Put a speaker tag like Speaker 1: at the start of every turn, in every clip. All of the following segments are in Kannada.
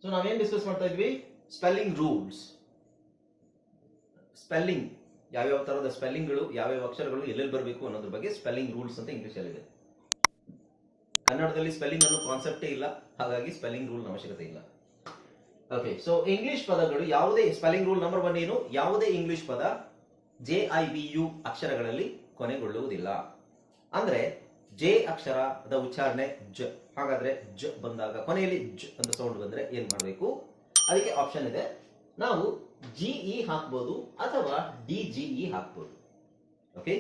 Speaker 1: ಸೊ ನಾವೇನ್ ಡಿಸ್ಕಸ್ ಮಾಡ್ತಾ ಇದ್ವಿ? Spelling rules. ಸ್ಪೆಲ್ಲಿಂಗ್ ಯಾವ್ಯಾವ ತರಹದ ಸ್ಪೆಲ್ಲಿಂಗ್ಗಳು, ಯಾವ್ಯಾವ ಅಕ್ಷರಗಳು ಎಲ್ಲೆಲ್ಲಿ ಬರಬೇಕು ಅನ್ನೋದ್ರ ಬಗ್ಗೆ ಸ್ಪೆಲ್ಲಿಂಗ್ ರೂಲ್ಸ್ ಅಂತ ಇಂಗ್ಲಿಷ್ ಅಲ್ಲಿ ಇದೆ. ಕನ್ನಡದಲ್ಲಿ ಸ್ಪೆಲ್ಲಿಂಗ್ ಅನ್ನೋ ಕಾನ್ಸೆಪ್ಟೇ ಇಲ್ಲ, ಹಾಗಾಗಿ ಸ್ಪೆಲ್ಲಿಂಗ್ ರೂಲ್ ಅವಶ್ಯಕತೆ ಇಲ್ಲ. ಓಕೆ, ಸೊ ಇಂಗ್ಲಿಷ್ ಪದಗಳು ಯಾವುದೇ ಸ್ಪೆಲ್ಲಿಂಗ್ ರೂಲ್ ನಂಬರ್ 1 ಏನು? ಯಾವುದೇ ಇಂಗ್ಲಿಷ್ ಪದ JIVU ಅಕ್ಷರಗಳಲ್ಲಿ ಕೊನೆಗೊಳ್ಳುವುದಿಲ್ಲ. ಅಂದ್ರೆ ಜೆ ಅಕ್ಷರದ ಉಚ್ಚಾರಣೆ ಜ. ಹಾಗಾದ್ರೆ ಜ ಬಂದಾಗ ಕೊನೆಯಲ್ಲಿ ಜ ಅಂತ ಸೌಂಡ್ ಬಂದ್ರೆ ಏನ್ ಮಾಡಬೇಕು? ಅದಕ್ಕೆ ಆಪ್ಷನ್ ಇದೆ. ನಾವು GE ಹಾಕ್ಬೋದು ಅಥವಾ DGE ಹಾಕ್ಬೋದು. ಓಕೆ,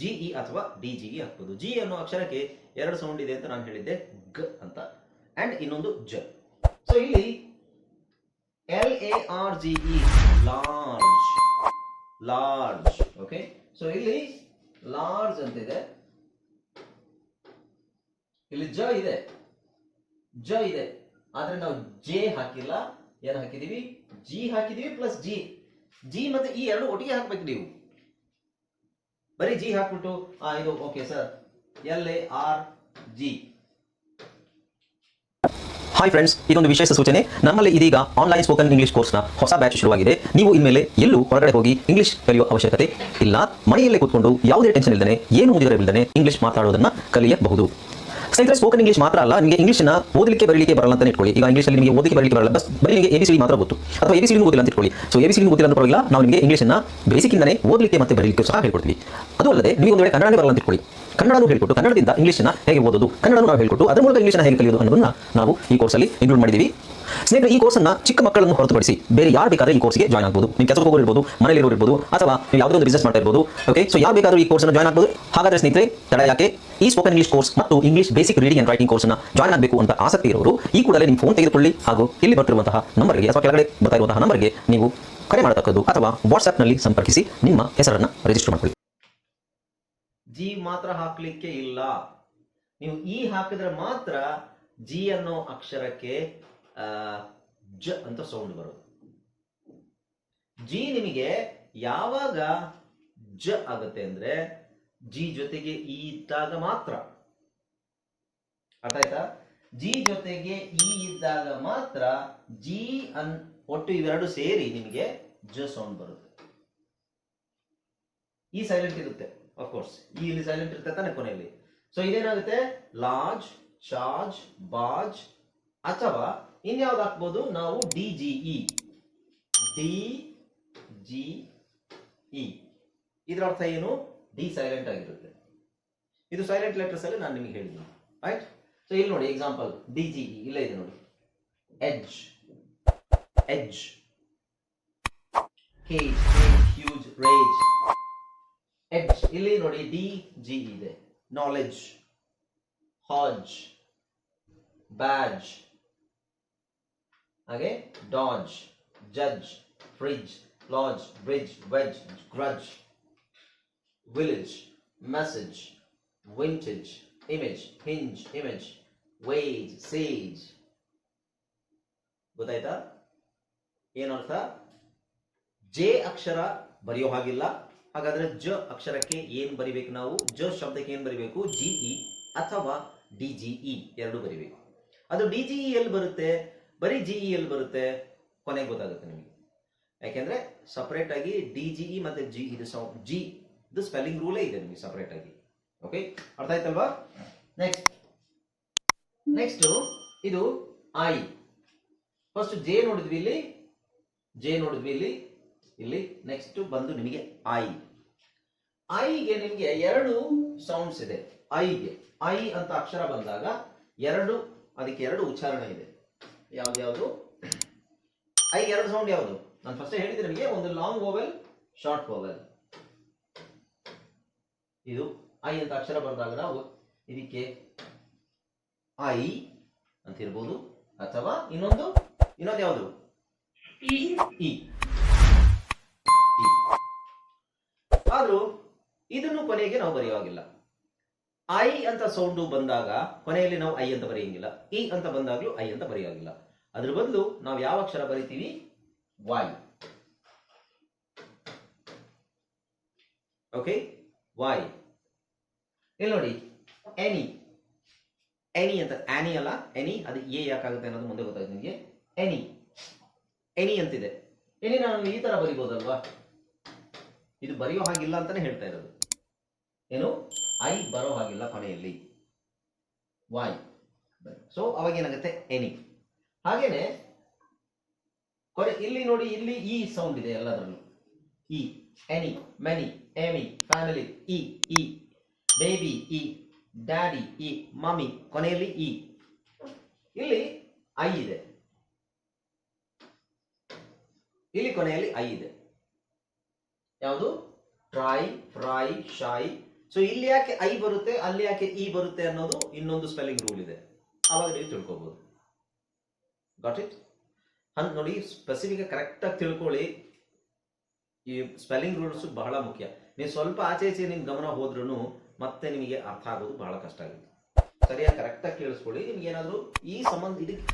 Speaker 1: GE ಅಥವಾ DGE ಹಾಕ್ಬೋದು. ಜಿ ಅನ್ನೋ ಅಕ್ಷರಕ್ಕೆ 2 ಸೌಂಡ್ ಇದೆ ಅಂತ ನಾನು ಹೇಳಿದ್ದೆ, ಗ ಅಂತ ಅಂಡ್ ಇನ್ನೊಂದು ಜ. ಸೊ ಇಲ್ಲಿ LARGE large, large. Okay, so ಇಲ್ಲಿ ಲಾರ್ಜ್ ಅಂತ ಇದೆ, ಇಲ್ಲಿ ಜ ಇದೆ, ಜ ಇದೆ, ಆದ್ರೆ ನಾವು ಜೆ ಹಾಕಿಲ್ಲ. ಏನ್ ಹಾಕಿದೀವಿ? ಜಿ ಹಾಕಿದೀವಿ ಪ್ಲಸ್ ಜಿ. ಜಿ ಮತ್ತೆ ಈ ಎರಡು ಒಟ್ಟಿಗೆ ಹಾಕ್ಬೇಕು ನೀವು. ಬರೀ ಜಿ ಹಾಕ್ಬಿಟ್ಟು ಇದು okay sir, LARG.
Speaker 2: Hi friends, ಇದೊಂದು ವಿಶೇಷ ಸೂಚನೆ. ನಮ್ಮಲ್ಲಿ ಇದೀಗ ಆನ್ಲೈನ್ ಸ್ಪೋಕನ್ ಇಂಗ್ಲಿಷ್ ಕೋರ್ಸ್ನ ಹೊಸ ಬ್ಯಾಚ್ ಶುರುವಾಗಿದೆ. ನೀವು ಇನ್ಮೇಲೆ ಎಲ್ಲೂ ಹೊರಗಡೆ ಹೋಗಿ ಇಂಗ್ಲಿಷ್ ಕಲಿಯುವ ಅವಶ್ಯಕತೆ ಇಲ್ಲ. ಮನೆಯಲ್ಲೇ ಕೂತ್ಕೊಂಡು ಯಾವುದೇ ಟೆನ್ಷನ್ ಇಲ್ಲದೆ, ಏನು ಮುಗಿದಿರಬಿಲ್ಲದೆ ಇಂಗ್ಲಿಷ್ ಮಾತಾಡೋದನ್ನ ಕಲಿಯಬಹುದು. ಸ್ನೇಹಿತರೆ, ಸ್ಪೋಕನ್ ಇಂಗ್ಲಿಷ್ ಮಾತ್ರ ಅಲ್ಲ, ನಿಮಗೆ ಇಂಗ್ಲಿಷ್ನ ಓದಲಿಕ್ಕೆ ಬರಲಿಕ್ಕೆ ಬರಲ್ಲ ಅಂತ ಇಟ್ಕೊಳ್ಳಿ. ಈಗ ಇಂಗ್ಲಿಷಲ್ಲಿ ನಿಮಗೆ ಓದಲಿಕ್ಕೆ ಬರಲಿಕ್ಕೆ ಬರಲ್ಲ, ಬರೀ ನಿಮಗೆ ABCD ಮಾತ್ರ ಗೊತ್ತು, ಅಥವಾ ABCD ಗೊತ್ತಿಲ್ಲ ಅಂತ ಇಟ್ಕೊಳ್ಳಿ. ಸೊ ABCD ಗೊತ್ತಿಲ್ಲ ಅಂತ ಪರವಾಗಿಲ್ಲ, ನಾವು ನಿಮಗೆ ಇಂಗ್ಲಿಷ್ನ ಬೇಸಿಕ್ಕಿಂದನೇ ಓದಲಿಕ್ಕೆ ಮತ್ತೆ ಬರಲಿಕ್ಕೆ ಸಹ ಹೇಳ್ಕೊಡ್ತೀವಿ. ಅದು ಅಲ್ಲದೆ ನೀವು ಒಂದು ವೇಳೆ ಕನ್ನಡನೇ ಬರಲ್ಲ ಅಂತ ಇಟ್ಕೊಳ್ಳಿ, ಕನ್ನಡನೂ ಹೇಳ್ಕೊಟ್ಟು ಕನ್ನಡದಿಂದ ಇಂಗ್ಲಿಷ್ನ ಹೇಗೆ ಓದೋದು, ಕನ್ನಡನೂ ನಾವು ಹೇಳ್ಕೊಟ್ಟು ಅದರ ಮೂಲಕ ಇಂಗ್ಲಿಷ್ನ ಹೇಗೆ ಕಲಿಯೋದು ಅನ್ನೋದನ್ನ ನಾವು ಈ ಕೋರ್ಸಲ್ಲಿ ಇನ್ಕ್ಲೂಡ್ ಮಾಡಿದ್ದೀವಿ. ಸ್ನೇಹಿತರೆ, ಈ ಕೋರ್ಸನ್ನು ಚಿಕ್ಕ ಮಕ್ಕಳನ್ನು ಹೊರತುಪಡಿಸಿ ಬೇರೆ ಯಾರು ಬೇಕಾದ್ರೆ ಈ ಕೋರ್ಸ್ಗೆ ಜಾಯ್ನ್ ಆಗಬಹುದು. ನೀವು ಕೆಲಸಕ್ಕೆ ಹೋಗೋರು ಇರ್ಬೋದು, ಮನೆಯಲ್ಲಿ ಇರ್ಬೋದು, ಅಥವಾ ನೀವು ಯಾವುದೋ ಒಂದು ಬಿಸ್ನೆಸ್ ಮಾಡ್ತಾ ಇರ್ಬೋದು. ಓಕೆ, ಸೊ ಯಾರು ಬೇಕಾದ್ರೂ ಈ ಕೋರ್ಸ್ನ ಜಾಯ್ನ್ ಆಗಬಹುದು. ಹಾಗಾದ್ರೆ ಸ್ನೇಹಿತರೆ, ತಡ ಯಾಕೆ? ಈ ಸ್ಪೋಕನ್ ಇಂಗ್ಲಿಷ್ ಕೋರ್ಸ್ ಮತ್ತು English basic reading and writing ಕೋರ್ಸ್ನ ಜಾಯ್ನ್ ಆಗಬೇಕು ಅಂತ ಆಸಕ್ತಿ ಇರೋರು ಈ ಕೂಡಲೇ ನಿಮ್ಮ ಫೋನ್ ತೆಗೆದುಕೊಳ್ಳಿ ಹಾಗೂ ಇಲ್ಲಿ ಬರ್ತಿರುವಂತಹ ನಂಬರ್ಗೆ ಅಥವಾ ಕೆಳಗಡೆ ಬರ್ತಾ ಇರುವಂತಹ ನಂಬರ್ಗೆ ನೀವು ಕರೆ ಮಾಡತಕ್ಕದ್ದು ಅಥವಾ ವಾಟ್ಸ್ಆ್ಯಪ್ನಲ್ಲಿ ಸಂಪರ್ಕಿಸಿ ನಿಮ್ಮ ಹೆಸರನ್ನು ರಿಜಿಸ್ಟರ್ ಮಾಡಿಕೊಳ್ಳಿ.
Speaker 1: ಜಿ ಮಾತ್ರ ಹಾಕ್ಲಿಕ್ಕೆ ಇಲ್ಲ. ನೀವು ಈ ಹಾಕಿದ್ರೆ ಮಾತ್ರ ಜಿ ಅನ್ನೋ ಅಕ್ಷರಕ್ಕೆ ಜ ಅಂತ ಸೌಂಡ್ ಬರೋದು. ಜಿ ನಿಮಗೆ ಯಾವಾಗ ಜ ಆಗುತ್ತೆ ಅಂದ್ರೆ ಜಿ ಜೊತೆಗೆ ಇ ಇದ್ದಾಗ ಮಾತ್ರ. ಅರ್ಥ ಆಯ್ತಾ? ಜಿ ಜೊತೆಗೆ ಇ ಇದ್ದಾಗ ಮಾತ್ರ ಜಿ ಒಟ್ಟು ಇವೆರಡು ಸೇರಿ ನಿಮಗೆ ಜ ಸೌಂಡ್ ಬರುತ್ತೆ. ಈ ಸೈಲೆಂಟ್ ಇರುತ್ತೆ, ಅಫ್ಕೋರ್ಸ್ ಈ ಇಲ್ಲಿ ಸೈಲೆಂಟ್ ಇರುತ್ತೆ ತಾನೆ ಕೊನೆಯಲ್ಲಿ. ಸೊ ಇದೇನಾಗುತ್ತೆ? ಲಾರ್ಜ್, ಚಾರ್ಜ್, ಬಾಜ್, ಅಥವಾ ಇನ್ಯಾವ್ದು ಹಾಕ್ಬೋದು ನಾವು? DGE. DGE ಇದರ ಅರ್ಥ ಏನು? ಡಿ ಸೈಲೆಂಟ್ ಆಗಿರುತ್ತೆ. ಇದು ಸೈಲೆಂಟ್ ಲೆಟರ್ಸ್ ಅಲ್ಲಿ ನಾನು ನಿಮಗೆ ಹೇಳಿದ್ದೀನಿ, ರೈಟ್? ಸೊ ಇಲ್ಲಿ ನೋಡಿ ಎಕ್ಸಾಂಪಲ್, DGE ಇಲ್ಲೇ ಇದೆ ನೋಡಿ. Edge, edge, cage, huge, rage, edge. ಇಲ್ಲಿ ನೋಡಿ DGE ಇದೆ. ನಾಲೆಡ್ಜ್, ಹಾಜ್, ಬ್ಯಾಜ್, ಹಾಗೆ dodge, judge, fridge, lodge, bridge, wedge, grudge, village, message, vintage, image, hinge, image, wage, sage. ಗೊತ್ತಾಯ್ತಾ ಏನರ್ಥ? ಜೆ ಅಕ್ಷರ ಬರೆಯೋ ಹಾಗಿಲ್ಲ. ಹಾಗಾದ್ರೆ ಜ ಅಕ್ಷರಕ್ಕೆ ಏನ್ ಬರಿಬೇಕು ನಾವು? ಜ ಶಬ್ದಕ್ಕೆ ಏನ್ ಬರಿಬೇಕು? GE ಅಥವಾ DGE ಎರಡು ಬರಿಬೇಕು. ಅದು DGE ಎಲ್ಲಿ ಬರುತ್ತೆ? ಬರೀ GE ಎಲ್ಲಿ ಬರುತ್ತೆ? ಕೊನೆಗೆ ಗೊತ್ತಾಗುತ್ತೆ ನಿಮಗೆ. ಯಾಕೆಂದ್ರೆ ಸಪರೇಟ್ ಆಗಿ DGE ಮತ್ತೆ G ಇದು ಜಿ ಇದು ಸ್ಪೆಲ್ಲಿಂಗ್ ರೂಲೇ ಇದೆ ನಿಮಗೆ ಸಪರೇಟ್ ಆಗಿ. ಓಕೆ, ಅರ್ಥ ಆಯ್ತಲ್ವಾ? ನೆಕ್ಸ್ಟ್ ಇದು ಐ. ಫಸ್ಟ್ ಜೆ ನೋಡಿದ್ವಿ ಇಲ್ಲಿ, ಜೆ ನೋಡಿದ್ವಿ ಇಲ್ಲಿ, ಇಲ್ಲಿ ನೆಕ್ಸ್ಟ್ ಬಂದು ನಿಮಗೆ ಐ. ಐಗೆ ನಿಮಗೆ 2 ಸೌಂಡ್ಸ್ ಇದೆ. ಐಗೆ ಐ ಅಂತ ಅಕ್ಷರ ಬಂದಾಗ ಅದಕ್ಕೆ 2 ಉಚ್ಚಾರಣೆ ಇದೆ. ಯಾವ್ದು? ಐ 2 ಸೌಂಡ್ ಯಾವುದು? ನಾನು ಫಸ್ಟ್ ಹೇಳಿದ್ರೆ ನಿಮಗೆ, ಒಂದು ಲಾಂಗ್ ವೋವೆಲ್, ಶಾರ್ಟ್ ವೋವೆಲ್. ಇದು ಐ ಅಂತ ಅಕ್ಷರ ಬಂದಾಗ ನಾವು ಇದಕ್ಕೆ ಐ ಅಂತ ಇರ್ಬೋದು, ಅಥವಾ ಇನ್ನೊಂದು ಯಾವುದು? ಇ. ಆದ್ರೂ ಇದನ್ನು ಕೊನೆಗೆ ನಾವು ಬರೆಯುವಾಗಿಲ್ಲ. ಐ ಅಂತ ಸೌಂಡು ಬಂದಾಗ ಕೊನೆಯಲ್ಲಿ ನಾವು ಐ ಅಂತ ಬರೆಯಂಗಿಲ್ಲ. ಇ ಅಂತ ಬಂದಾಗ್ಲೂ ಐ ಅಂತ ಬರೆಯಾಗಿಲ್ಲ. ಅದ್ರ ಬದಲು ನಾವು ಯಾವ ಅಕ್ಷರ ಬರಿತೀವಿ? ವೈ. Okay, Y. ಇಲ್ಲಿ ನೋಡಿ ಎನಿ. ಎನಿ ಅಂತ, ಆನಿ ಅಲ್ಲ, ಎನಿ. ಅದು ಎ ಯಾಕಾಗುತ್ತೆ ಅನ್ನೋದು ಮುಂದೆ ಗೊತ್ತಾಗುತ್ತೆ ನಿಮಗೆ. ಎನಿ ಎನಿ ಅಂತಿದೆ. ಎನಿ ನಾನು ಈ ತರ ಬರಿಬಹುದಲ್ವಾ? ಇದು ಬರೆಯೋ ಹಾಗಿಲ್ಲ ಅಂತಾನೆ ಹೇಳ್ತಾ ಇರೋದು. ಏನು ಐ ಬರೋ ಹಾಗಿಲ್ಲ ಕೊನೆಯಲ್ಲಿ, ವೈ. ಸೊ ಅವಾಗ ಏನಾಗುತ್ತೆ ಎನಿ. ಹಾಗೇನೆ ಇಲ್ಲಿ ನೋಡಿ, ಇಲ್ಲಿ ಈ ಸೌಂಡ್ ಇದೆ ಎಲ್ಲದರಲ್ಲೂ. E, any, many, Emmy, family, E, baby, E, daddy, E, mummy, ಕೊನೆಯಲ್ಲಿ ಇ. ಇಲ್ಲಿ ಐ ಇದೆ, ಇಲ್ಲಿ ಕೊನೆಯಲ್ಲಿ ಐ ಇದೆ. ಯಾವುದು? Try, fry, ಶೈ. ಸೊ ಇಲ್ಲಿ ಯಾಕೆ ಐ ಬರುತ್ತೆ, ಅಲ್ಲಿ ಯಾಕೆ ಇ ಬರುತ್ತೆ ಅನ್ನೋದು ಇನ್ನೊಂದು ಸ್ಪೆಲ್ಲಿಂಗ್ ರೂಲ್ ಇದೆ, ಅವಾಗ ನೀವು ತಿಳ್ಕೊಬಹುದು. Got it? ನೋಡಿ, ಸ್ಪೆಸಿಫಿಕ್ ಕರೆಕ್ಟ್ ಆಗಿ ತಿಳ್ಕೊಳ್ಳಿ. ಈ ಸ್ಪೆಲ್ಲಿಂಗ್ ರೂಲ್ಸ್ ಬಹಳ ಮುಖ್ಯ. ನೀವು ಸ್ವಲ್ಪ ಆಚೆ ಈಚೆ ನಿಮ್ ಗಮನ ಹೋದ್ರೂ ಮತ್ತೆ ನಿಮಗೆ ಅರ್ಥ ಆಗೋದು ಬಹಳ ಕಷ್ಟ ಆಗುತ್ತೆ. ಸರಿಯಾಗಿ ಕರೆಕ್ಟ್ ಆಗಿ ಕೇಳಿಸ್ಕೊಳ್ಳಿ. ನಿಮ್ಗೆ ಏನಾದ್ರು ಈ ಇದಕ್ಕೆ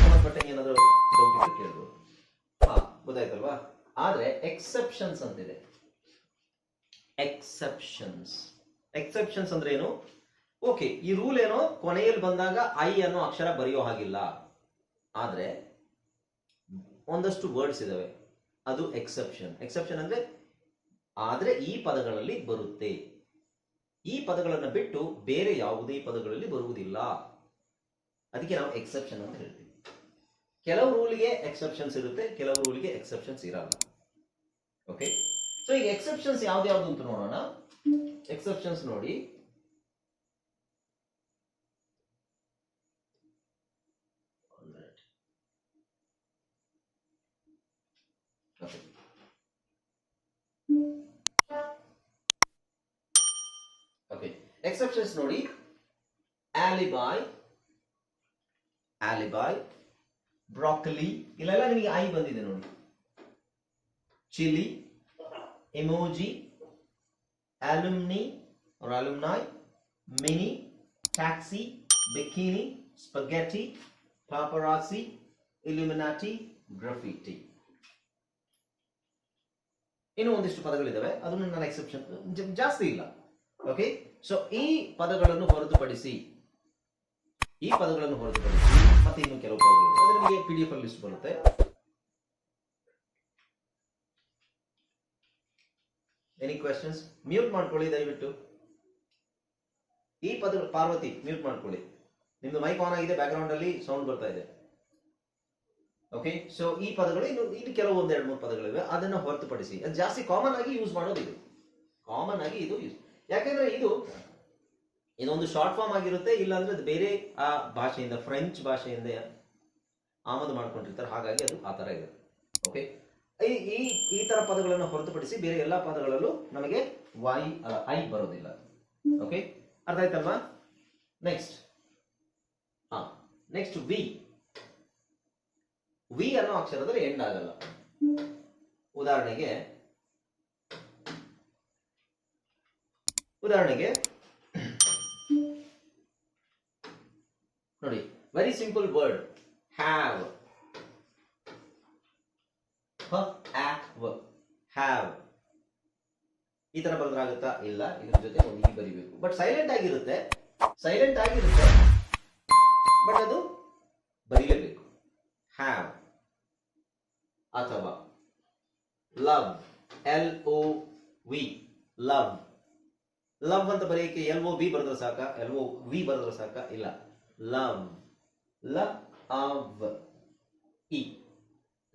Speaker 1: ಸಂಬಂಧಪಟ್ಟ ಏನಾದ್ರು ಡೌಟ್ ಇದ್ರೆ ಕೇಳ್ಬೋದು. ಗೊತ್ತಾಯ್ತಲ್ವಾ? ಆದ್ರೆ ಎಕ್ಸೆಪ್ಷನ್ಸ್ ಅಂತಿದೆ. ಎಕ್ಸೆಪ್ಷನ್ಸ್ ಅಂದ್ರೆ ಏನು? ಓಕೆ, ಈ ರೂಲ್ ಏನೋ ಕೊನೆಯಲ್ಲಿ ಬಂದಾಗ ಐ ಅನ್ನೋ ಅಕ್ಷರ ಬರೆಯೋ ಹಾಗಿಲ್ಲ, ಆದ್ರೆ ಒಂದಷ್ಟು ವರ್ಡ್ಸ್ ಇದಾವೆ, ಅದು ಎಕ್ಸೆಪ್ಷನ್ ಅಂದ್ರೆ ಆದ್ರೆ ಈ ಪದಗಳಲ್ಲಿ ಬರುತ್ತೆ, ಈ ಪದಗಳನ್ನು ಬಿಟ್ಟು ಬೇರೆ ಯಾವುದೇ ಪದಗಳಲ್ಲಿ ಬರುವುದಿಲ್ಲ, ಅದಕ್ಕೆ ನಾವು ಎಕ್ಸೆಪ್ಷನ್ ಅಂತ ಹೇಳ್ತೀವಿ. ಕೆಲವು ರೂಲ್ಗೆ ಎಕ್ಸೆಪ್ಷನ್ಸ್ ಇರುತ್ತೆ, ಕೆಲವು ರೂಲ್ಗೆ ಎಕ್ಸೆಪ್ಷನ್ಸ್ ಇರಲ್ಲ. ಓಕೆ, ಸೊ ಈಗ ಎಕ್ಸೆಪ್ಷನ್ಸ್ ಯಾವ್ದು ಅಂತ ನೋಡೋಣ. ಎಕ್ಸೆಪ್ಷನ್ಸ್ ನೋಡಿ, ಓಕೆ, ಎಕ್ಸೆಪ್ಷನ್ಸ್ ನೋಡಿ. ಆಲಿಬಾಯ್, ಬ್ರಾಕಲಿ, ಇಲ್ಲೆಲ್ಲ ನಿಮಗೆ ಐ ಬಂದಿದೆ ನೋಡಿ. Chilli, emoji, alumni or alumni, mini, taxi, bikini, spaghetti, paparazzi, illuminati, graffiti. ಇನ್ನು ಒಂದಿಷ್ಟು ಪದಗಳಿದಾವೆ, ಅದನ್ನು ನನ್ನ ಎಕ್ಸೆಪ್ಷನ್ ಜಾಸ್ತಿ ಇಲ್ಲ. ಓಕೆ, ಸೊ ಈ ಪದಗಳನ್ನು ಹೊರತುಪಡಿಸಿ ಮತ್ತೆ ಇನ್ನು ಕೆಲವು ಪದಗಳು, ಅದು ನಿಮಗೆ PDF ಅಲ್ಲಿ ಲಿಸ್ಟ್ ಬರುತ್ತೆ. Any questions? ಮ್ಯೂಟ್ ಮಾಡ್ಕೊಳ್ಳಿ ದಯವಿಟ್ಟು. ಈ ಪದಗಳು, ಪಾರ್ವತಿ ಮ್ಯೂಟ್ ಮಾಡ್ಕೊಳ್ಳಿ, ನಿಮ್ದು ಮೈಕ್ ಆನ್ ಆಗಿದೆ, ಬ್ಯಾಕ್ ಗ್ರೌಂಡ್ ಅಲ್ಲಿ ಸೌಂಡ್ ಬರ್ತಾ ಇದೆ. ಓಕೆ, ಸೊ ಈ ಪದಗಳು ಇನ್ನು ಕೆಲವು 1-2-3 ಪದಗಳಿವೆ, ಅದನ್ನ ಹೊರತುಪಡಿಸಿ. ಅದು ಜಾಸ್ತಿ ಕಾಮನ್ ಆಗಿ ಯೂಸ್ ಮಾಡೋದು ಇದು, ಯೂಸ್. ಯಾಕೆಂದ್ರೆ ಇದೊಂದು ಶಾರ್ಟ್ ಫಾರ್ಮ್ ಆಗಿರುತ್ತೆ, ಇಲ್ಲಾಂದ್ರೆ ಅದು ಬೇರೆ ಆ ಭಾಷೆಯಿಂದ, ಫ್ರೆಂಚ್ ಭಾಷೆಯಿಂದ ಆಮದು ಮಾಡ್ಕೊಂಡಿರ್ತಾರೆ, ಹಾಗಾಗಿ ಅದು ಆ ತರ ಇರುತ್ತೆ. ಓಕೆ, ಈ ತರ ಪದಗಳನ್ನು ಹೊರತುಪಡಿಸಿ ಬೇರೆ ಎಲ್ಲಾ ಪದಗಳಲ್ಲೂ ನಮಗೆ ಐ ಬರೋದಿಲ್ಲ. ಓಕೆ, ಅರ್ಥ ಆಯ್ತಲ್ವಾ? ನೆಕ್ಸ್ಟ್ ವಿ ಅನ್ನೋ ಅಕ್ಷರದಲ್ಲಿ ಎಂಡ್ ಆಗಲ್ಲ. ಉದಾಹರಣೆಗೆ ನೋಡಿ, ವೆರಿ ಸಿಂಪಲ್ ವರ್ಡ್, ಹ್ಯಾವ್. ಈ ತರ ಬರೆದ್ರಾಗುತ್ತಾ? ಇಲ್ಲ, ಇದ್ರ ಜೊತೆ ಒಂದು ಈ ಬರಿಬೇಕು. ಬಟ್ ಸೈಲೆಂಟ್ ಆಗಿರುತ್ತೆ, ಬಟ್ ಅದು ಬರೀಲೇಬೇಕು. ಹ್ಯಾವ್. ಅಥವಾ ಲವ್, LOV, ಲವ್ ಅಂತ ಬರೆಯಕ್ಕೆ LOV ಬರೆದ್ರೆ ಸಾಕ, LOV ಬರೆದ್ರೆ ಸಾಕ? ಇಲ್ಲ, love, E.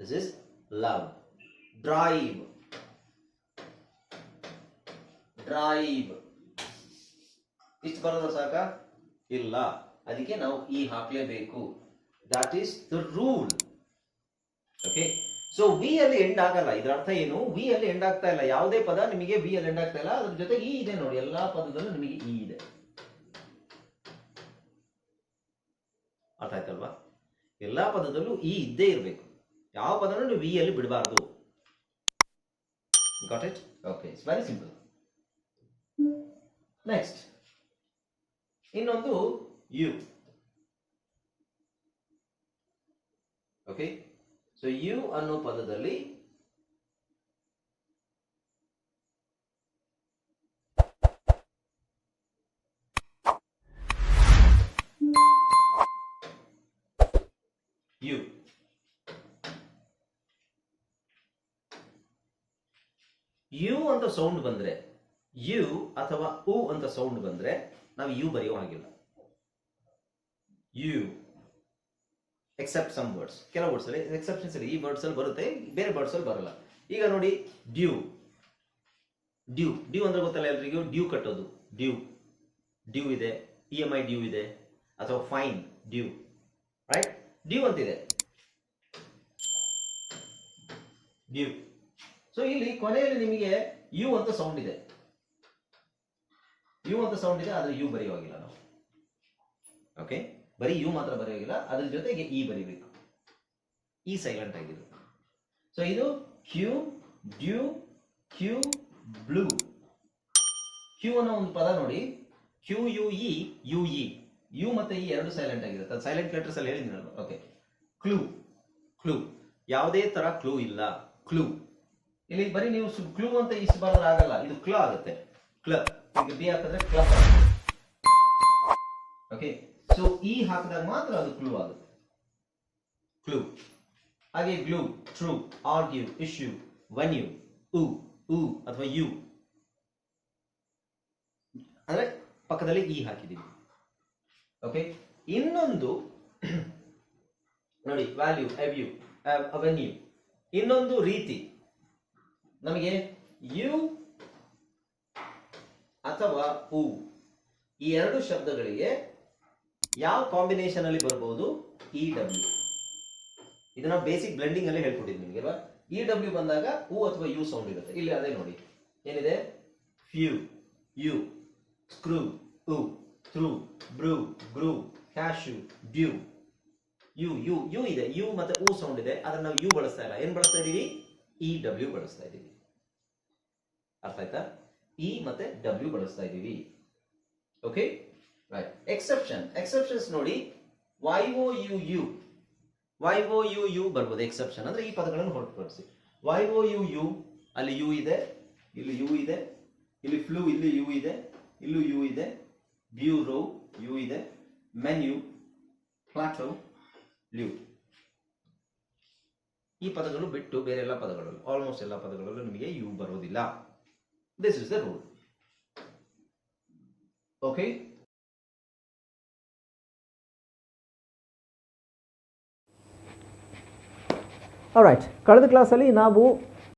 Speaker 1: This is love. Drive, ಇಷ್ಟು ಬರೆದ್ರೆ ಸಾಕ? ಇಲ್ಲ, ಅದಕ್ಕೆ ನಾವು ಈ ಹಾಕ್ಲೇಬೇಕು. That is the rule. Okay, so we ಅಲ್ಲಿ ಎಂಡ್ ಆಗಲ್ಲ. ಇದರ ಅರ್ಥ ಏನು? ವಿ ಅಲ್ಲಿ ಎಂಡ್ ಆಗ್ತಾ ಇಲ್ಲ, ಯಾವುದೇ ಪದ ನಿಮಗೆ ವಿ ಅಲ್ಲಿ ಎಂಡ್ ಆಗ್ತಾ ಇಲ್ಲ. ಅದ್ರ ಜೊತೆ ಇ ಇದೆ ನೋಡಿ, ಎಲ್ಲಾ ಪದದಲ್ಲೂ ನಿಮಗೆ ಇ ಇದೆ. ಅರ್ಥ ಆಯ್ತಲ್ವಾ? ಎಲ್ಲಾ ಪದದಲ್ಲೂ ಇ ಇದ್ದೇ ಇರಬೇಕು. ಯಾವ ಪದನೂ ನೀವು ವಿ ಅಲ್ಲಿ ಬಿಡಬಾರ್ದು. Got it? Okay, it's very simple. Next ಇನ್ನೊಂದು ಯು. ಓಕೆ, ಸೊ ಯು ಅನ್ನೋ ಪದದಲ್ಲಿ ಯು ಯು ಅಂತ ಸೌಂಡ್ ಬಂದ್ರೆ, ಯು ಅಥವಾ ಉ ಅಂತ ಸೌಂಡ್ ಬಂದ್ರೆ ನಾವು ಯು ಬರೆಯೋ ಹಾಗಿಲ್ಲ. ಯು ಎಕ್ಸೆಪ್ಟ್ ಸಮ್ ವರ್ಡ್ಸ್, ಕೆಲವು ವರ್ಡ್ಸ್ ಅಲ್ಲಿ ಎಕ್ಸೆಪ್ಷನ್ಸ್ ಇದೆ. ಈ ವರ್ಡ್ಸ್ ಅಲ್ಲಿ ಬರುತ್ತೆ, ಬೇರೆ ವರ್ಡ್ಸ್ ಅಲ್ಲಿ ಬರಲ್ಲ. ಈಗ ನೋಡಿ ಡ್ಯೂ, ಡ್ಯೂ ಡ್ಯೂ ಅಂದ್ರೆ ಗೊತ್ತಲ್ಲ ಎಲ್ರಿಗೂ, ಡ್ಯೂ ಕಟ್ಟೋದು. ಡ್ಯೂ ಡ್ಯೂ ಇದೆ, EMI ಡ್ಯೂ ಇದೆ, ಅಥವಾ ಫೈನ್ ಡ್ಯೂ, ರೈಟ್? ಡ್ಯೂ ಅಂತಿದೆ, ಡ್ಯೂ. ಸೊ ಇಲ್ಲಿ ಕೊನೆಯಲ್ಲಿ ನಿಮಗೆ ಯು ಅಂತ ಸೌಂಡ್ ಇದೆ, ಯು ಅಂತ ಸೌಂಡ್ ಇದೆ, ಆದ್ರೆ ಯು ಬರೆಯುವಾಗಿಲ್ಲ ನಾವು. ಓಕೆ, ಬರೀ ಯು ಮಾತ್ರ ಬರೆಯೋಗಿಲ್ಲ, ಅದ್ರ ಜೊತೆಗೆ ಇ ಬರೀಬೇಕು. ಇ ಸೈಲೆಂಟ್ ಆಗಿದೆ. ಸೊ ಇದು queue, due, queue, blue. Queue ಅನ್ನೋ ಒಂದು ಪದ ನೋಡಿ, Q U E, U E, U ಮತ್ತೆ ಇ ಎರಡು ಸೈಲೆಂಟ್ ಆಗಿರುತ್ತೆ. ಅದು ಸೈಲೆಂಟ್ ಲೆಟರ್ಸ್ ಅಲ್ಲಿ ಹೇಳಿದ್ನಲ್ಲ. ಓಕೆ, ಕ್ಲೂ, ಕ್ಲೂ, ಯಾವುದೇ ತರ ಕ್ಲೂ ಇಲ್ಲ. ಕ್ಲೂ ಇಲ್ಲಿ ಬರೀ ನೀವು ಕ್ಲೂ ಅಂತ ಇಷ್ಟು ಬರೋದ್ರೆ ಆಗಲ್ಲ, ಇದು ಕ್ಲ ಆಗುತ್ತೆ. ಕ್ಲ, ಈಗ ಬಿ ಹಾಕಿದ್ರೆ ಕ್ಲ. ಓಕೆ, ಸೊ ಇ ಹಾಕಿದಾಗ ಮಾತ್ರ ಅದು ಕ್ಲೂ ಆಗುತ್ತೆ. ಕ್ಲೂ. ಹಾಗೆ glue, true, argue, issue, venue, ಉ ಅಥವಾ ಯು ಅಂದ್ರೆ ಪಕ್ಕದಲ್ಲಿ ಇ ಹಾಕಿದೀವಿ. ಓಕೆ, ಇನ್ನೊಂದು ನೋಡಿ, ವ್ಯಾಲ್ಯೂ, ಅವ್ಯೂ, ಅವೆನ್ಯೂ. ಇನ್ನೊಂದು ರೀತಿ ನಮಗೆ ಯು ಅಥವಾ ಉ ಈ ಎರಡು ಶಬ್ದಗಳಿಗೆ ಯಾವ ಕಾಂಬಿನೇಷನ್ ಅಲ್ಲಿ ಬರಬಹುದು? E W. ಇದನ್ನ ಬೇಸಿಕ್ ಬ್ಲೆಂಡಿಂಗ್ ಅಲ್ಲಿ ಹೇಳ್ಕೊಟ್ಟಿದ್ದೀನಿ ನಿಮಗೆ ಅಲ್ವಾ? ಇ ಡಬ್ಲ್ಯೂ ಬಂದಾಗ ಉ ಅಥವಾ ಯು ಸೌಂಡ್ ಇರುತ್ತೆ. ಇಲ್ಲಿ ಅದೇ ನೋಡಿ ಏನಿದೆ, ಫ್ಯೂ, ಯು, ಸ್ಕ್ರೂ, ಉ, through, brew, grew, cashew, dew, U U U ಇದೆ, ಯು ಮತ್ತೆ ಉ ಸೌಂಡ್ ಇದೆ, ಆದ್ರೆ ನಾವು ಯು ಬಳಸ್ತಾ ಇಲ್ಲ. ಏನ್ ಬಳಸ್ತಾ ಇದೀವಿ? ಇ ಡಬ್ಲ್ಯೂ ಬಳಸ್ತಾ ಇದೀವಿ. ಅರ್ಥ ಆಯ್ತಾ? ಇ ಮತ್ತೆ ಡಬ್ಲ್ಯೂ ಬಳಸ್ತಾ ಇದೀವಿ. Okay, right. ಎಕ್ಸೆಪ್ಷನ್ಸ್ ನೋಡಿ, Y O U U, Y O U U ಬರ್ಬೋದು ಎಕ್ಸೆಪ್ಷನ್ ಅಂದ್ರೆ ಈ ಪದಗಳನ್ನು ಹೊರತುಪಡಿಸಿ. ವೈ ಓ ಯು ಯು, ಅಲ್ಲಿ ಯು ಇದೆ, ಇಲ್ಲಿ ಯು ಇದೆ, ಇಲ್ಲಿ ಫ್ಲೂ, ಇಲ್ಲಿ ಯು ಇದೆ, ಇಲ್ಲೂ ಯು ಇದೆ, ಬ್ಯೂರೋ ಯು ಇದೆ, ಮೆನ್ಯೂ, ಪ್ಲಾಟೋ, ಲ್ಯೂ. ಈ ಪದಗಳು ಬಿಟ್ಟು ಬೇರೆ ಎಲ್ಲ ಪದಗಳಲ್ಲೂ, ಆಲ್ಮೋಸ್ಟ್ ಎಲ್ಲ ಪದಗಳಲ್ಲೂ ನಿಮಗೆ ಯು ಬರೋದಿಲ್ಲ. This is the rule. Okay,
Speaker 3: all right. ಕಳೆದ ಕ್ಲಾಸಲ್ಲಿ ನಾವು